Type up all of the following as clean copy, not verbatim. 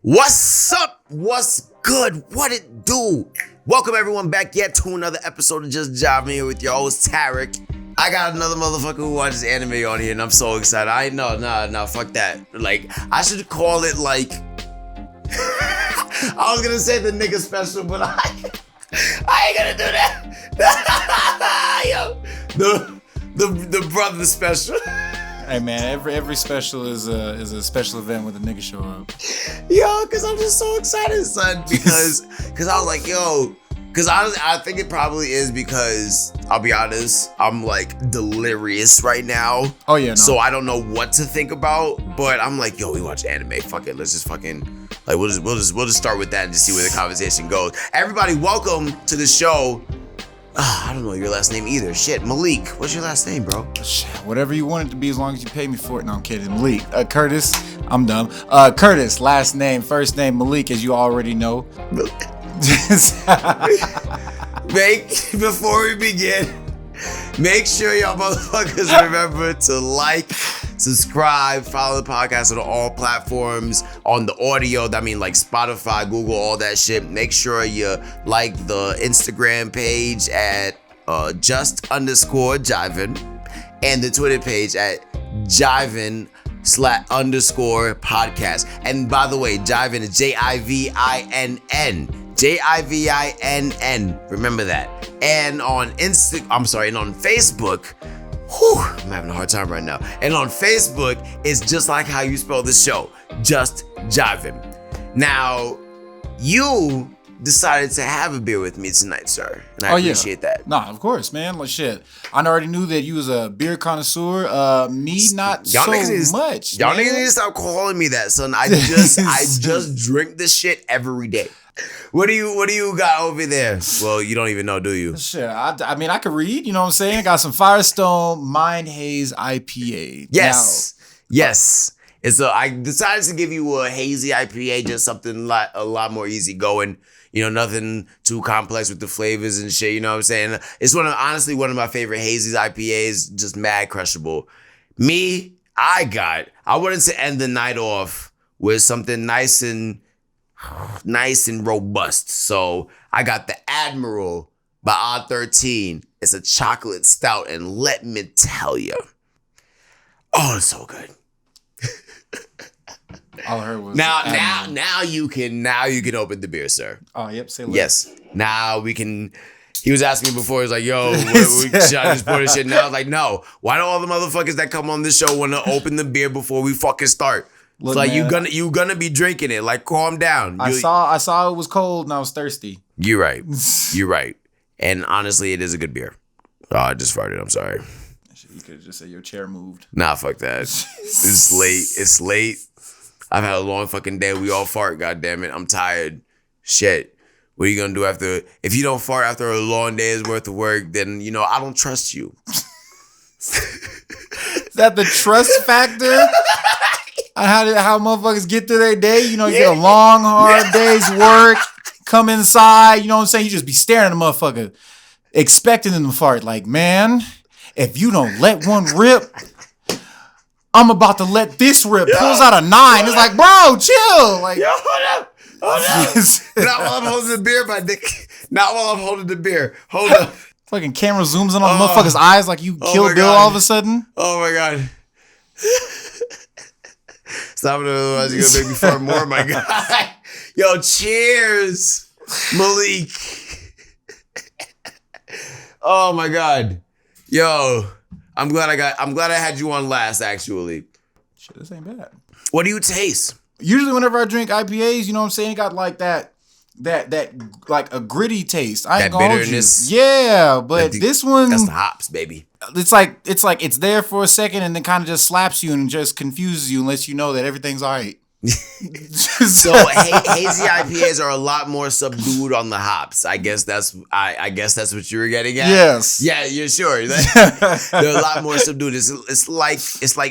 What's up? What's good? What it do? Welcome everyone back yet to another episode of Just Jiving here with your host Tarek. I got another motherfucker who watches anime on here and I'm so excited. I know, nah, fuck that. Like, I should call it like, I was gonna say the nigga special, but I ain't gonna do that. Yo, the brother special. Hey man, every special is a special event when the nigga show up. Yo, cause I'm just so excited, son. Because I was like, yo, cause I think it probably is because I'll be honest, I'm like delirious right now. Oh yeah. No. So I don't know what to think about, but I'm like, yo, we watch anime. Fuck it, let's just fucking like we'll just start with that and just see where the conversation goes. Everybody, welcome to the show. I don't know your last name either. Shit, Malik. What's your last name, bro? Whatever you want it to be, as long as you pay me for it. No, I'm kidding. Malik. Curtis. I'm dumb. Curtis. Last name. First name Malik, as you already know. Before we begin, make sure y'all motherfuckers remember to like, subscribe, follow the podcast on all platforms. On the audio, I mean like Spotify, Google, all that shit. Make sure you like the Instagram page at just_jivin and the Twitter page at jivin_podcast. And by the way, Jivin is Jivinn. Jivinn. Remember that. And on and on Facebook. Whew, I'm having a hard time right now. And on Facebook, it's just like how you spell the show, Just Jivin. Now, you decided to have a beer with me tonight, sir. And I appreciate that. Nah, of course, man. Like shit. I already knew that you was a beer connoisseur. Me, not y'all so much. Y'all niggas need to stop calling me that, son. I just drink this shit every day. What do you got over there? Well, you don't even know, do you? Shit, I mean, I could read. You know what I'm saying? I got some Firestone Mind Haze IPA. Yes. I decided to give you a hazy IPA, just something a lot more easygoing. You know, nothing too complex with the flavors and shit. You know what I'm saying? It's honestly one of my favorite hazy IPAs. Just mad crushable. I wanted to end the night off with something nice and robust. So I got the Admiral by Odd 13. It's a chocolate stout, and let me tell you, it's so good. All I heard was now you can open the beer, sir. Oh, yep. Say yes. Now we can. He was asking me before. He's like, "Yo, should I just pour this shit?" Now I was like, "No. Why do all the motherfuckers that come on this show want to open the beer before we fucking start?" Look, it's like, man, you gonna be drinking it. Like, calm down. I saw it was cold and I was thirsty. You're right. And honestly, it is a good beer. Oh, I just farted. I'm sorry. You could just say your chair moved. Nah, fuck that. It's late. I've had a long fucking day. We all fart, goddammit. I'm tired. Shit. What are you gonna do if you don't fart after a long day's worth of work, then, I don't trust you. Is that the trust factor? How motherfuckers get through their day? You get a long, hard day's work, come inside, you know what I'm saying? You just be staring at a motherfucker, expecting them to fart. Like, man, if you don't let one rip, I'm about to let this rip. Pulls out a 9. It's like, bro, chill. Like, hold up. Not while I'm holding the beer, my dick. Not while I'm holding the beer. Hold up. Fucking camera zooms in on the motherfucker's eyes like you killed Bill all of a sudden. Oh my God. Stop it, otherwise you're gonna make me fart more, my God. Yo, cheers, Malik. Oh my God. Yo, I'm glad I had you on last, actually. Shit, this ain't bad. What do you taste? Usually whenever I drink IPAs, you know what I'm saying, it got like that like a gritty taste. I ain't gonna hold you. Yeah, but this one, that's the hops, baby. It's like it's there for a second and then kind of just slaps you and just confuses you and lets you know that everything's all right. So hazy IPAs are a lot more subdued on the hops. I guess that's what you were getting at. Yes. Yeah, you're sure. They're a lot more subdued. It's like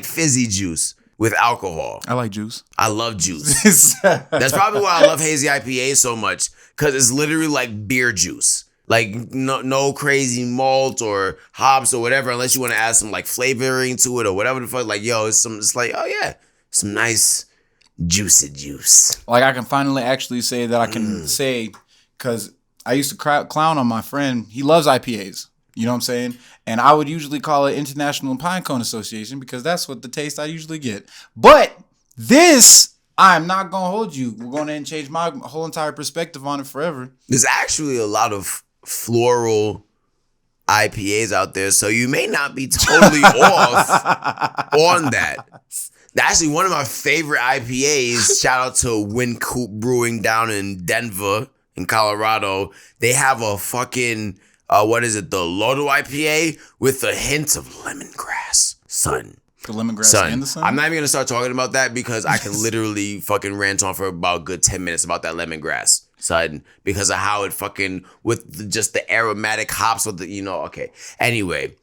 fizzy juice with alcohol. I like juice. I love juice. That's probably why I love hazy IPA so much, because it's literally like beer juice. Like no crazy malt or hops or whatever, unless you want to add some like flavoring to it or whatever the fuck. Like, yo, it's like, oh yeah, some nice juicy juice. Like I can finally actually say that I can say, because I used to clown on my friend. He loves IPAs. You know what I'm saying? And I would usually call it International Pine Cone Association because that's what the taste I usually get. But this, I'm not going to hold you. We're going to change my whole entire perspective on it forever. There's actually a lot of floral IPAs out there, so you may not be totally off on that. Actually, one of my favorite IPAs, shout out to Wind Coop Brewing down in Denver, in Colorado. They have a fucking... the Lodo IPA with a hint of lemongrass. Son. The lemongrass and the sun? I'm not even going to start talking about that because I can literally fucking rant on for about a good 10 minutes about that lemongrass, son, because of how it fucking, with just the aromatic hops with the, okay. Anyway,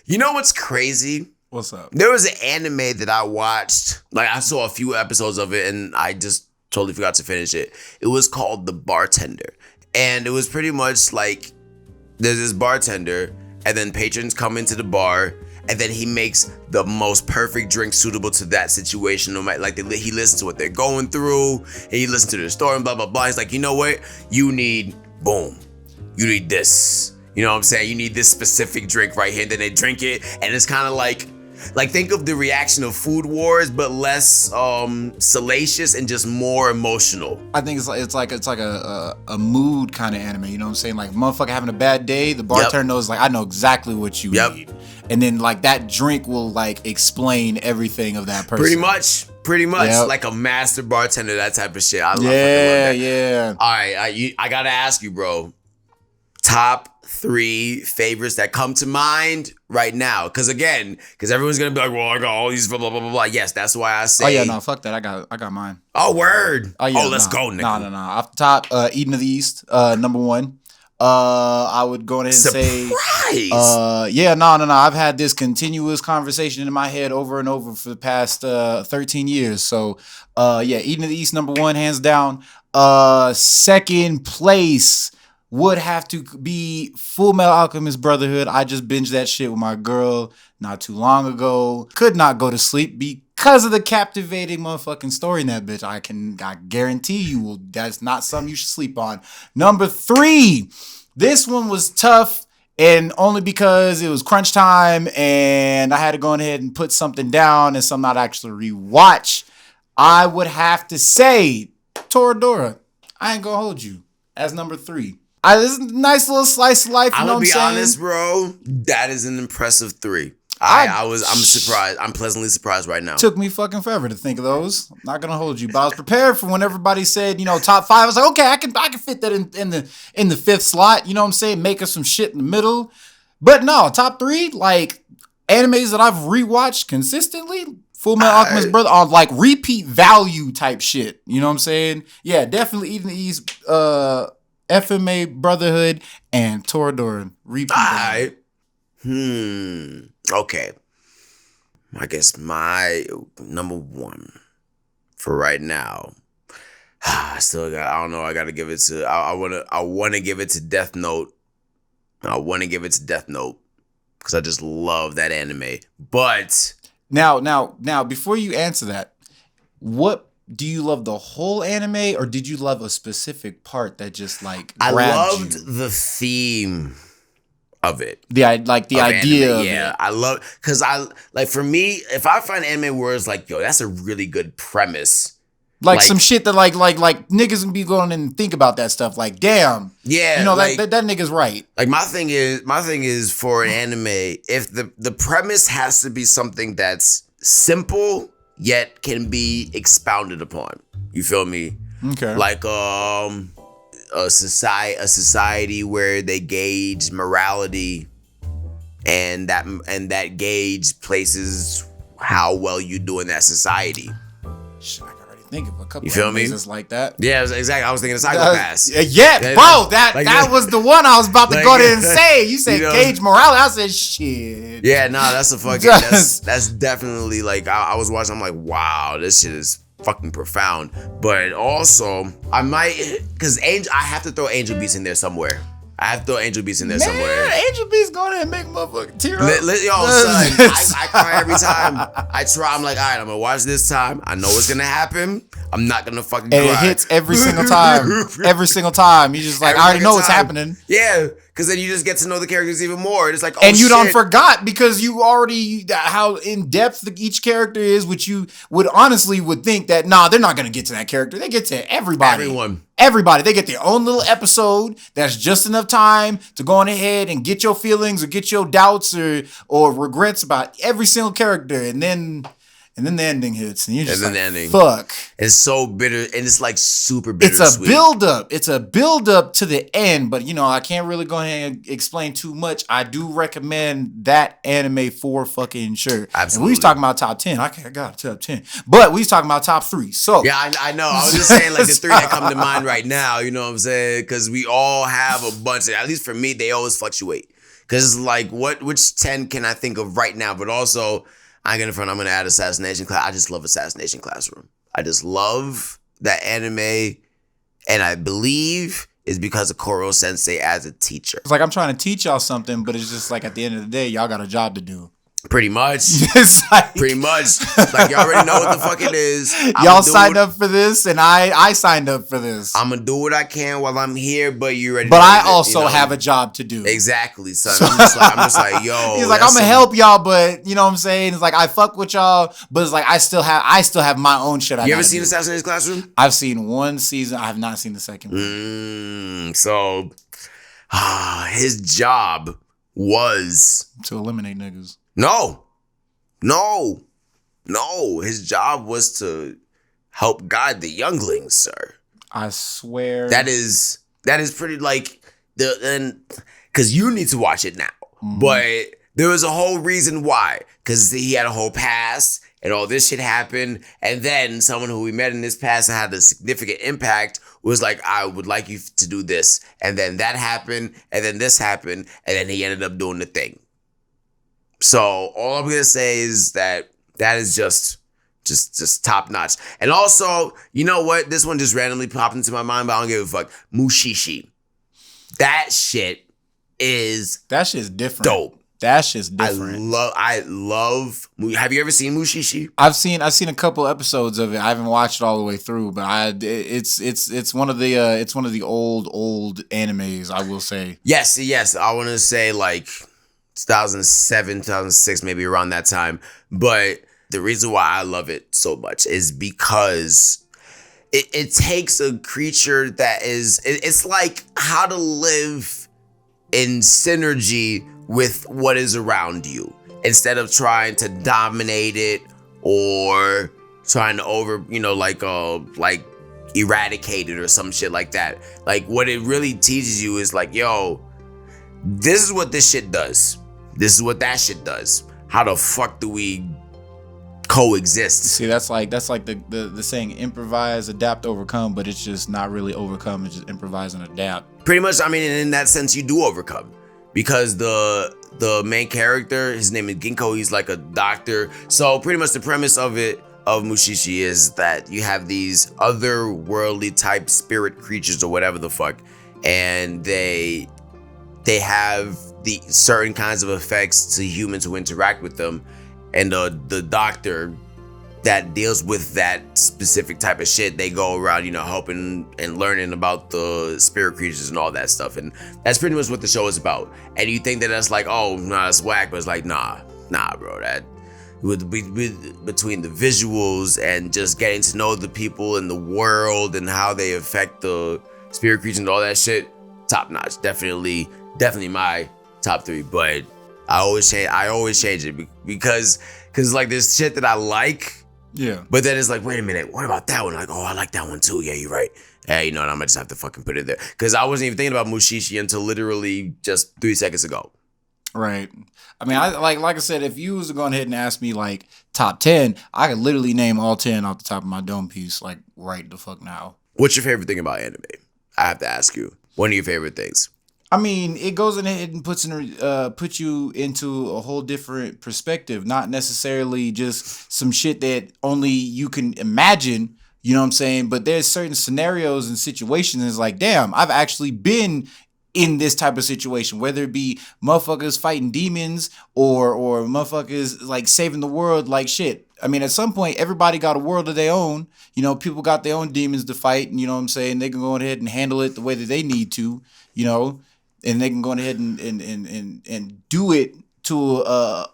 you know what's crazy? What's up? There was an anime that I watched. Like, I saw a few episodes of it and I just totally forgot to finish it. It was called The Bartender. And it was pretty much like there's this bartender and then patrons come into the bar and then he makes the most perfect drink suitable to that situation. No matter, like he listens to what they're going through and he listens to their story and blah, blah, blah. He's like, you know what? You need this. You know what I'm saying? You need this specific drink right here. And then they drink it and it's kind of like think of the reaction of Food Wars, but less salacious and just more emotional. I think it's like a mood kind of anime. You know what I'm saying? Like motherfucker having a bad day, the bartender knows I know exactly what you need, and then like that drink will like explain everything of that person. Pretty much like a master bartender, that type of shit. I fucking love that. Yeah. All right, I gotta ask you, bro. Top 3 favorites that come to mind right now, because everyone's gonna be like, well, I got all these blah blah blah blah blah. Yes, that's why I say. Oh yeah, no, fuck that. I got mine. Oh word. Oh yeah. Let's go, nigga. No. Off the top, Eden of the East, number 1. I would go ahead and say. I've had this continuous conversation in my head over and over for the past 13 years. So, Eden of the East, number 1, hands down. Second place would have to be Full Metal Alchemist Brotherhood. I just binged that shit with my girl not too long ago. Could not go to sleep because of the captivating motherfucking story in that bitch. I guarantee you that's not something you should sleep on. Number 3, this one was tough, and only because it was crunch time and I had to go ahead and put something down and something I'd actually rewatch. I would have to say Toradora. I ain't gonna hold you. As number 3. This is a nice little slice of life. You know what I'm saying? I'm gonna be honest, bro. That is an impressive 3. I'm surprised. I'm pleasantly surprised right now. Took me fucking forever to think of those. Not gonna hold you, but I was prepared for when everybody said, top 5. I was like, okay, I can fit that in the 5th slot. You know what I'm saying? Make us some shit in the middle. But no, top 3, like animes that I've rewatched consistently. Full Metal Alchemist Brother on like repeat value type shit. You know what I'm saying? Yeah, definitely Eden East, FMA Brotherhood, and Toradora. Repeat value. Okay. I guess my number 1 for right now. I don't know. I gotta give it to. I want to give it to Death Note. I want to give it to Death Note because I just love that anime. But now, before you answer that, what do you love, the whole anime, or did you love a specific part that just like grabbed loved you? The theme of it. The idea anime. of yeah, it. I love, because for me, if I find anime where it's like, yo, that's a really good premise. Like some shit that like niggas can be going and think about that stuff. Like, damn. Yeah. That nigga's right. Like my thing is for an anime, if the premise has to be something that's simple yet can be expounded upon. You feel me? Okay. Like a society where they gauge morality and that gauge places how well you do in that society. Shit, I can already think of a couple you feel of me? like that. Yeah, exactly. I was thinking of Psychopaths. Bro, that was the one I was about to go there and say. You said gauge morality. I said shit. Yeah, that's a fucking that's definitely like I was watching, I'm like, wow, this shit is fucking profound. But also I might, because I have to throw Angel Beats in there somewhere. I have to throw Angel Beats in there Man, somewhere. Angel Beats going in and make motherfucker tear up. Yo, son, I cry every time. I try. I'm like, all right, I'm gonna watch this time. I know what's gonna happen. I'm not gonna fucking And cry. it hits every single time. Every single time. You just like, I already know what's happening. Yeah, because then you just get to know the characters even more. And it's like, oh, and you shit. don't forgot because you already how in depth each character is, which you would honestly would think that they're not gonna get to that character. They get to everybody. Everybody. They get their own little episode that's just enough time to go on ahead and get your feelings or get your doubts or regrets about every single character, and then the ending hits, and you're just like, fuck. It's so bitter, and it's like super bitter. It's a build-up. It's a build-up to the end, but I can't really go ahead and explain too much. I do recommend that anime for fucking sure. Absolutely. And we was talking about top 10. I got a top 10. But we was talking about top 3. So yeah, I know. I was just saying like the 3 that come to mind right now, you know what I'm saying? Because we all have a bunch of, at least for me, they always fluctuate. Because it's like, which 10 can I think of right now? But also, I'm gonna add Assassination Class. I just love Assassination Classroom. I just love that anime, and I believe it's because of Koro Sensei as a teacher. It's like I'm trying to teach y'all something, but it's just like at the end of the day, y'all got a job to do. Pretty much. It's like, pretty much. Like, you already know what the fuck it is. Y'all signed up for this, and I signed up for this. I'm gonna do what I can while I'm here, but you're ready. But I also have a job to do. Exactly, son. I'm just like, yo. He's like, I'm gonna help y'all, but you know what I'm saying? It's like I fuck with y'all, but it's like I still have my own shit. You ever seen Assassination Classroom? I've seen one season. I have not seen the second one. So, his job was to eliminate niggas. No. His job was to help guide the younglings, sir. I swear. That is pretty like because you need to watch it now. Mm-hmm. But there was a whole reason why. Because he had a whole past and all this shit happened. And then someone who we met in this past that had a significant impact was like, I would like you to do this. And then that happened. And then this happened. And then he ended up doing the thing. So all I'm gonna say is that is just top notch. And also, you know what? This one just randomly popped into my mind, but I don't give a fuck. Mushishi. That shit's different. Dope. That shit's different. I love. Have you ever seen Mushishi? I've seen a couple episodes of it. I haven't watched it all the way through, but it's one of the old animes, I will say. Yes. I want to say like 2007, 2006, maybe around that time. But the reason why I love it so much is because it takes a creature that it's like how to live in synergy with what is around you instead of trying to dominate it or trying to like eradicate it or some shit like that. Like what it really teaches you is like, yo, this is what this shit does. This is what that shit does. How the fuck do we coexist? See, that's like the saying, improvise, adapt, overcome, but it's just not really overcome. It's just improvise and adapt. Pretty much. I mean, in that sense, you do overcome because the main character, his name is Ginkgo. He's like a doctor. So pretty much the premise of Mushishi is that you have these otherworldly type spirit creatures or whatever the fuck, and they have the certain kinds of effects to humans who interact with them, and the doctor that deals with that specific type of shit, they go around, helping and learning about the spirit creatures and all that stuff, and that's pretty much what the show is about. And you think that that's like, oh, nah, that's whack, but it's like, nah, bro, that between the visuals and just getting to know the people in the world and how they affect the spirit creatures and all that shit, top notch. Definitely my top 3, but I always change it because like there's shit that I like, yeah, but then it's like, wait a minute, what about that one? Like, oh, I like that one too. Yeah, you're right. Hey, you know what? I'm gonna just have to fucking put it there because I wasn't even thinking about Mushishi until literally just 3 seconds ago. Right. I mean, like I said, if you was to go ahead and ask me like top 10, I could literally name all 10 off the top of my dome piece, like right the fuck now. What's your favorite thing about anime? I have to ask you. One of your favorite things. I mean, it goes in ahead and puts you into a whole different perspective, not necessarily just some shit that only you can imagine, you know what I'm saying? But there's certain scenarios and situations, it's like, damn, I've actually been in this type of situation, whether it be motherfuckers fighting demons or motherfuckers like saving the world, like shit. I mean, at some point, everybody got a world of their own. You know, people got their own demons to fight, and you know what I'm saying? They can go ahead and handle it the way that they need to, you know, and they can go ahead and do it to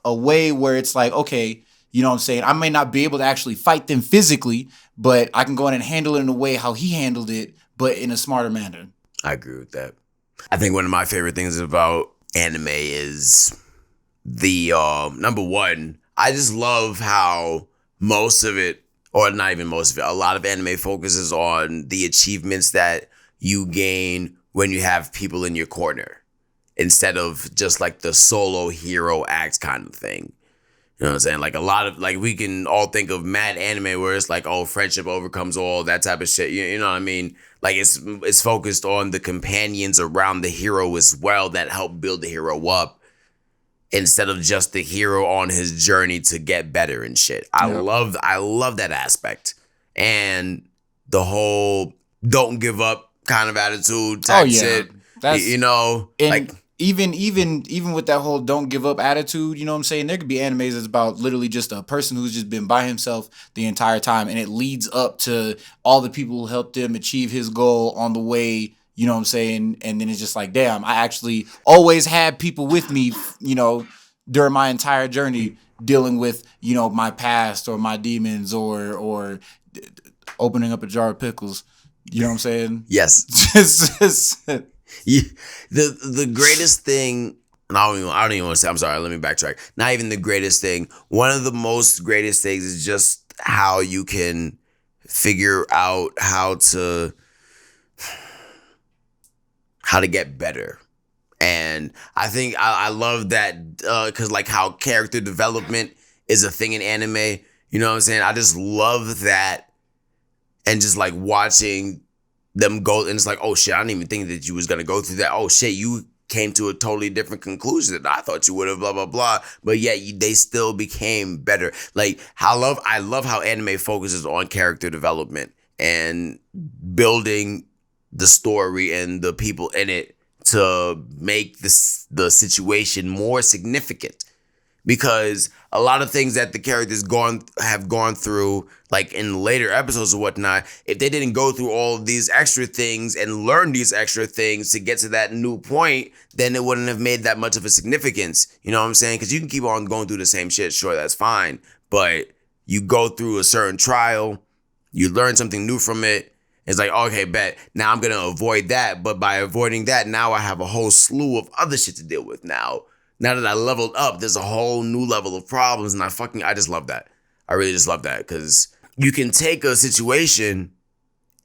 a way where it's like, okay, you know what I'm saying? I may not be able to actually fight them physically, but I can go in and handle it in a way how he handled it, but in a smarter manner. I agree with that. I think one of my favorite things about anime is the number one, I just love how most of it, or not even most of it, a lot of anime focuses on the achievements that you gain when you have people in your corner instead of just like the solo hero act kind of thing. You know what I'm saying? Like a lot of, like we can all think of mad anime where it's like, oh, friendship overcomes all, that type of shit. You know what I mean? Like it's focused on the companions around the hero as well that help build the hero up instead of just the hero on his journey to get better and shit. I love that aspect. And the whole don't give up kind of attitude type shit. That's, you know, like even with that whole don't give up attitude, you know what I'm saying? There could be animes that's about literally just a person who's just been by himself the entire time, and it leads up to all the people who helped him achieve his goal on the way, you know what I'm saying? And then it's just like, damn, I actually always had people with me, you know, during my entire journey dealing with, you know, my past or my demons or opening up a jar of pickles. You know what I'm saying? Yes. Yeah, the greatest thing, and I don't even want to say, I'm sorry, let me backtrack. Not even the greatest thing. One of the most greatest things is just how you can figure out how to get better. And I think I love that because like how character development is a thing in anime. You know what I'm saying? I just love that, and just like watching them go, and it's like, oh shit, I didn't even think that you was gonna go through that. Oh shit, you came to a totally different conclusion than I thought you would have, blah blah blah. But yet they still became better. Like I love how anime focuses on character development and building the story and the people in it to make the situation more significant. Because a lot of things that the characters have gone through, like in later episodes or whatnot, if they didn't go through all of these extra things and learn these extra things to get to that new point, then it wouldn't have made that much of a significance. You know what I'm saying? Because you can keep on going through the same shit. Sure, that's fine. But you go through a certain trial, you learn something new from it. It's like, okay, bet. Now I'm going to avoid that. But by avoiding that, now I have a whole slew of other shit to deal with now. Now that I leveled up, there's a whole new level of problems, and I just love that. I really just love that, because you can take a situation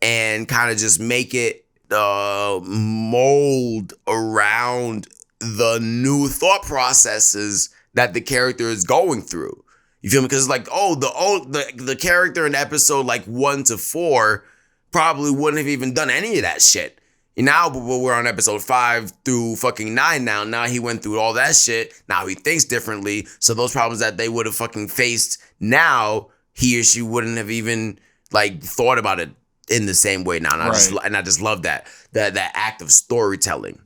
and kind of just make it mold around the new thought processes that the character is going through. You feel me? Because it's like, the character in episode like 1 to 4 probably wouldn't have even done any of that shit. Now we're on episode 5 through fucking 9 now. Now he went through all that shit. Now he thinks differently. So those problems that they would have fucking faced now, he or she wouldn't have even like thought about it in the same way now. And I just love that act of storytelling.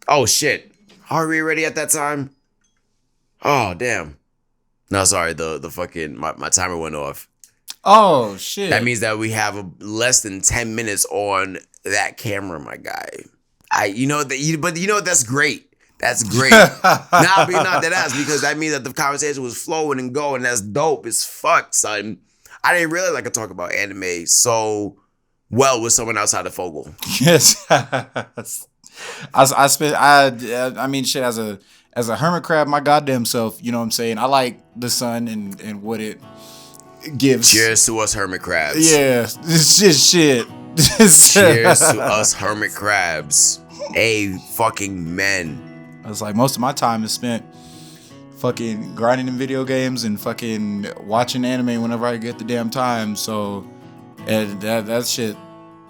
Oh shit, are we ready at that time? Oh damn. No, sorry. The fucking my timer went off. Oh shit. That means that we have less than 10 minutes on that camera, my guy. But you know what? That's great. That's great. Not that ass, because that means that the conversation was flowing and going. That's dope as fuck, son. I didn't realize I could talk about anime so well with someone outside of Fogel. Yes. I mean, shit, as a hermit crab, my goddamn self, you know what I'm saying? I like the sun and what it gives. Cheers to us hermit crabs. Yeah, this just shit. Cheers to us hermit crabs. Hey, fucking men. I was like, most of my time is spent fucking grinding in video games and fucking watching anime whenever I get the damn time. So, and that shit.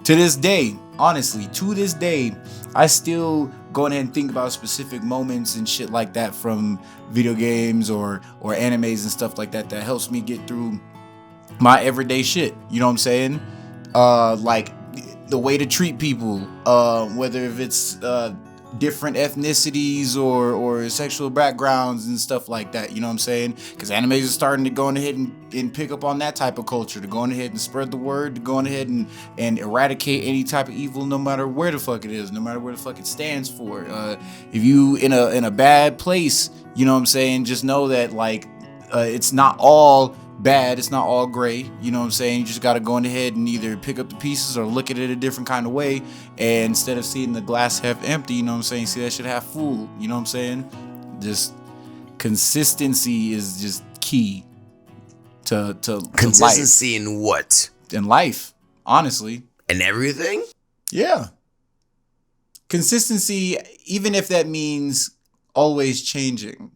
To this day, honestly, to this day, I still go ahead and think about specific moments and shit like that from video games or animes and stuff like that helps me get through my everyday shit. You know what I'm saying? Like the way to treat people, whether if it's different ethnicities or sexual backgrounds and stuff like that, you know what I'm saying? Because animes are starting to go on ahead and pick up on that type of culture, to go on ahead and spread the word, to go on ahead and eradicate any type of evil, no matter where the fuck it is, no matter where the fuck it stands for. If you in a bad place, you know what I'm saying, just know that like it's not all bad, it's not all gray, you know what I'm saying? You just got to go on ahead and either pick up the pieces or look at it a different kind of way, and instead of seeing the glass half empty, you know what I'm saying, see that shit half full, you know what I'm saying? Just consistency is just key to consistency life. In what? In life, honestly. And everything? Yeah. Consistency, even if that means always changing.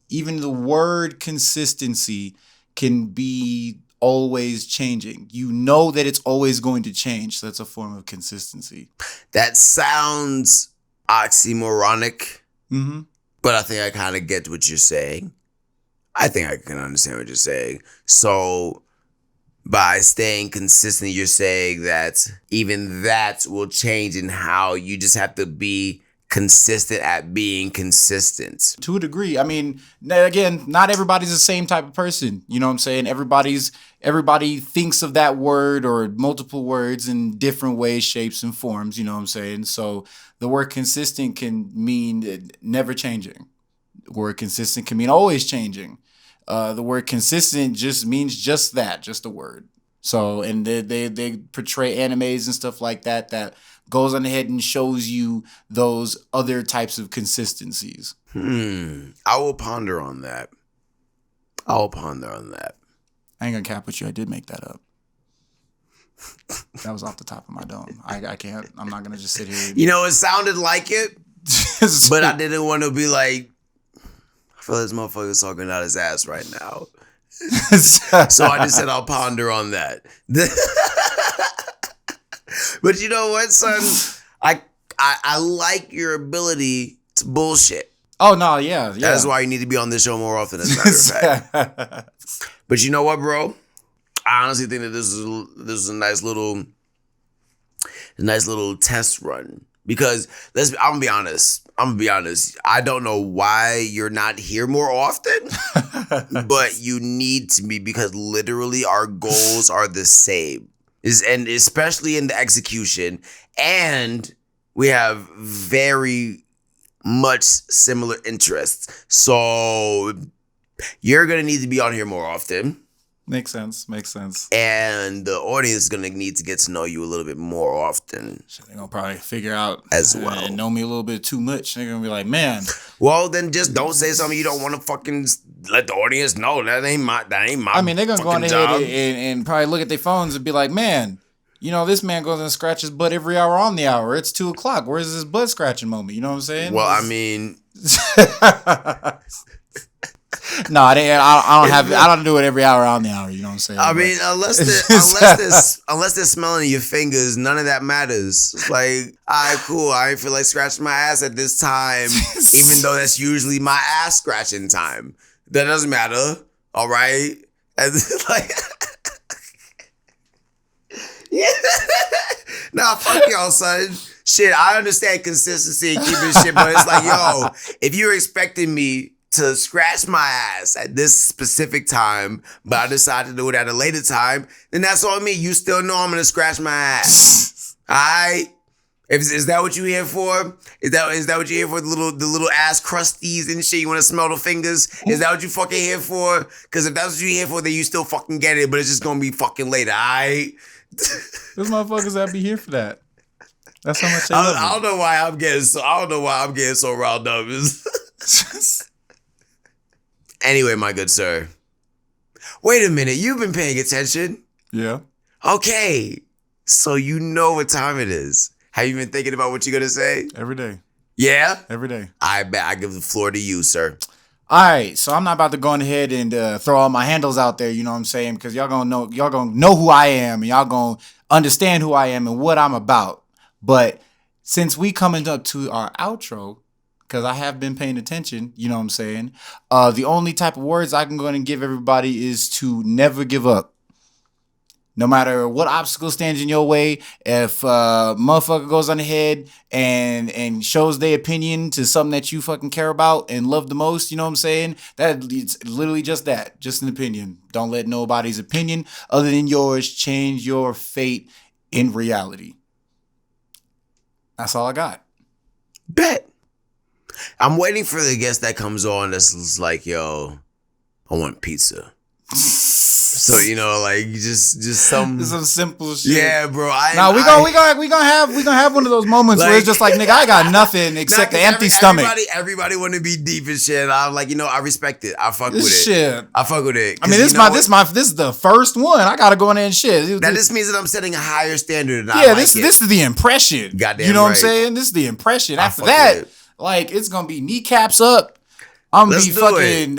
Even the word consistency can be always changing. You know that it's always going to change. So that's a form of consistency. That sounds oxymoronic, Mm-hmm. but I think I kind of get what you're saying. I think I can understand what you're saying. So by staying consistent, you're saying that even that will change in how you just have to be consistent at being consistent. To a degree. I mean, again, not everybody's the same type of person. You know what I'm saying? Everybody thinks of that word or multiple words in different ways, shapes, and forms. You know what I'm saying? So the word consistent can mean never changing. The word consistent can mean always changing. The word consistent just means just that, just a word. So, and they portray animes and stuff like that goes on ahead and shows you those other types of consistencies. I will ponder on that. I ain't gonna cap with you. I did make that up. That was off the top of my dome. I can't. I'm not gonna just sit here. You know, it sounded like it, but I didn't want to be like, I feel this motherfucker's talking out his ass right now. So I just said I'll ponder on that. But you know what, son? I like your ability to bullshit. Oh no, yeah. That's why you need to be on this show more often, as a matter of fact. But you know what, bro? I honestly think that this is a nice little test run. Because I'm gonna be honest. I don't know why you're not here more often, but you need to be, because literally our goals are the same. And especially in the execution, and we have very much similar interests. So you're gonna need to be on here more often. Makes sense. And the audience is gonna need to get to know you a little bit more often. So they're gonna probably figure out as well. And know me a little bit too much. They're gonna be like, man. Well, then just don't say something you don't want to fucking let the audience know. That ain't my. I mean, they're gonna go on ahead and probably look at their phones and be like, man, you know, this man goes and scratches his butt every hour on the hour. It's 2:00. Where's this butt scratching moment? You know what I'm saying? Well, I mean. No, I don't do it every hour on the hour. You know what I'm saying? I mean, unless they're smelling your fingers, none of that matters. It's like, all right, cool. I ain't feel like scratching my ass at this time, even though that's usually my ass scratching time. That doesn't matter. All right, and like, yeah. Nah, fuck y'all, son. Shit, I understand consistency and keeping shit, but it's like, yo, if you're expecting me to scratch my ass at this specific time, but I decided to do it at a later time, then that's on me. You still know I'm gonna scratch my ass. Alright? Is that what you here for? Is that what you here for? The little ass crusties and shit. You wanna smell the fingers? Is that what you fucking here for? Cause if that's what you here for, then you still fucking get it, but it's just gonna be fucking later, alright? Those motherfuckers that be here for that. That's how much I don't know why I'm getting so riled up. Anyway, my good sir. Wait a minute, you've been paying attention? Yeah. Okay. So you know what time it is. Have you been thinking about what you're going to say? Every day. Yeah? Every day. I bet. I give the floor to you, sir. All right, so I'm not about to go ahead and throw all my handles out there, you know what I'm saying? Because y'all gonna know who I am, and y'all gonna understand who I am and what I'm about. But since we coming up to our outro, because I have been paying attention, you know what I'm saying? The only type of words I can go ahead and give everybody is to never give up. No matter what obstacle stands in your way, if motherfucker goes on ahead and shows their opinion to something that you fucking care about and love the most, you know what I'm saying? It's literally just that, just an opinion. Don't let nobody's opinion other than yours change your fate in reality. That's all I got. Bet. I'm waiting for the guest that comes on that's like, yo, I want pizza. So, you know, like just some simple shit. Yeah, bro. We gonna have one of those moments where it's just like, nigga, I got nothing except an empty stomach. Everybody want to be deep and shit. I'm like, you know, I respect it. I fuck with it. Shit. I fuck with it. I mean, this is the first one. I gotta go in there and shit. That just means that I'm setting a higher standard. This is the impression. Goddamn, you know right. what I'm saying? This is the impression. After that, like, it's gonna be kneecaps up. I'm gonna be fucking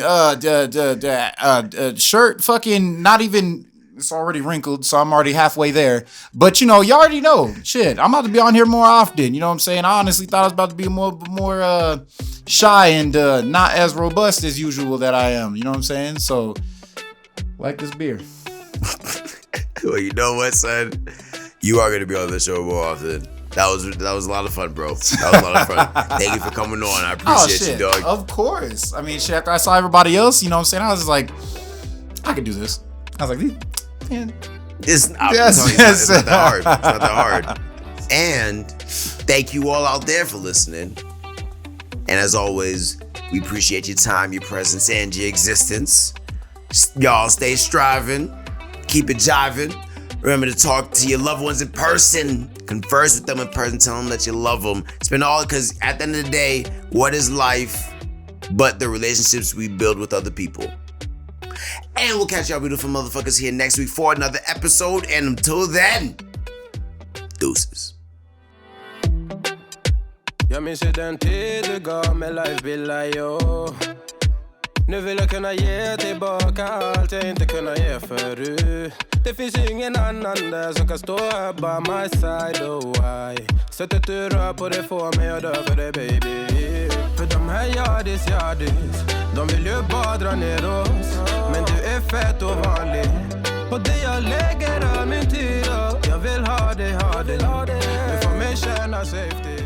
shirt fucking not even, it's already wrinkled, so I'm already halfway there. But you know, you already know. Shit, I'm about to be on here more often. You know what I'm saying? I honestly thought I was about to be more shy and not as robust as usual that I am. You know what I'm saying? So, like this beer. Well, you know what, son? You are gonna be on the show more often. That was a lot of fun, bro. That was a lot of fun. Thank you for coming on. I appreciate you, dog. Of course. I mean, shit, after I saw everybody else, you know what I'm saying? I was just like, I could do this. I was like, man. It's not that hard. It's not that hard. And thank you all out there for listening. And as always, we appreciate your time, your presence, and your existence. Y'all stay striving. Keep it jiving. Remember to talk to your loved ones in person. Converse with them in person. Tell them that you love them. Spend all, because at the end of the day, what is life but the relationships we build with other people? And we'll catch y'all beautiful motherfuckers here next week for another episode. And until then, deuces. Jag minns ju den tid du gav mig life billar, yo. Nu vill jag kunna ge tillbaka allt jag inte kunna ge förut. Det finns ingen annan där som kan stå här by my side, oh why. Sättet du rör på det får mig att dö för det, baby. För de här yardis, de vill ju bara dra ner oss. Men du är fett och vanlig. På det jag lägger all min tid, och jag vill ha dig. Du får mig känna safety.